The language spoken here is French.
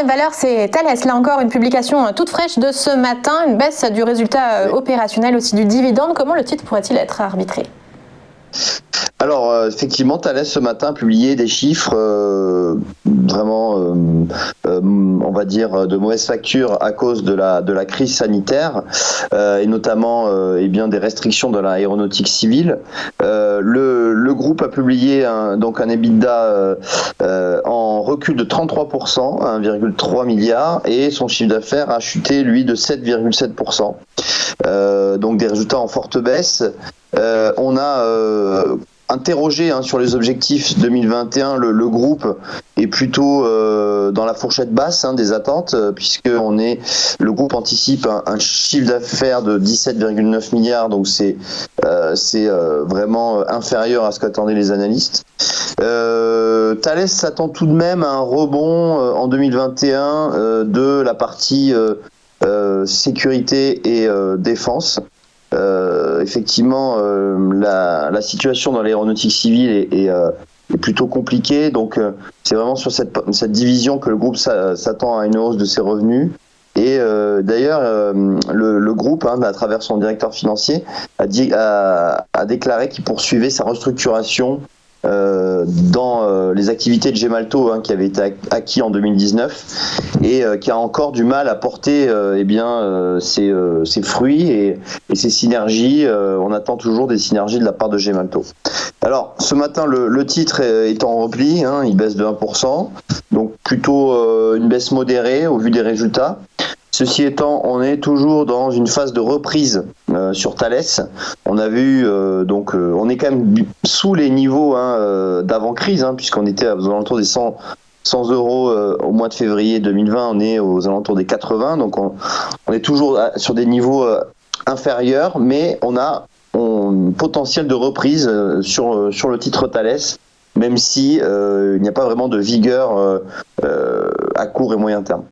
valeur, c'est Thales. Là encore, une publication toute fraîche de ce matin, une baisse du résultat opérationnel, aussi du dividende. Comment le titre pourrait-il être arbitré ? Alors, effectivement, Thales ce matin a publié des chiffres vraiment, on va dire, de mauvaise facture à cause de la crise sanitaire et notamment bien des restrictions de l'aéronautique civile. Le groupe a publié un EBITDA en recul de 33%, 1,3 milliard, et son chiffre d'affaires a chuté, lui, de 7,7%. Donc des résultats en forte baisse. On a interrogé sur les objectifs 2021, le groupe est plutôt dans la fourchette basse des attentes, puisque le groupe anticipe un chiffre d'affaires de 17,9 milliards, donc c'est vraiment inférieur à ce qu'attendaient les analystes. Thales s'attend tout de même à un rebond en 2021 de la partie sécurité et défense. Effectivement, la situation dans l'aéronautique civile est plutôt compliquée, donc c'est vraiment sur cette division que le groupe s'attend à une hausse de ses revenus. Et d'ailleurs, le groupe, à travers son directeur financier, a déclaré qu'il poursuivait sa restructuration dans les activités de Gemalto qui avaient été acquis en 2019 et qui a encore du mal à porter ses fruits et ses synergies. On attend toujours des synergies de la part de Gemalto. Alors ce matin le titre est en repli, il baisse de 1%, donc plutôt une baisse modérée au vu des résultats. Ceci étant, on est toujours dans une phase de reprise sur Thales. On a vu, on est quand même sous les niveaux d'avant-crise, puisqu'on était aux alentours des 100 euros au mois de février 2020. On est aux alentours des 80, donc on est toujours sur des niveaux inférieurs, mais on a un potentiel de reprise sur le titre Thales, même si il n'y a pas vraiment de vigueur à court et moyen terme.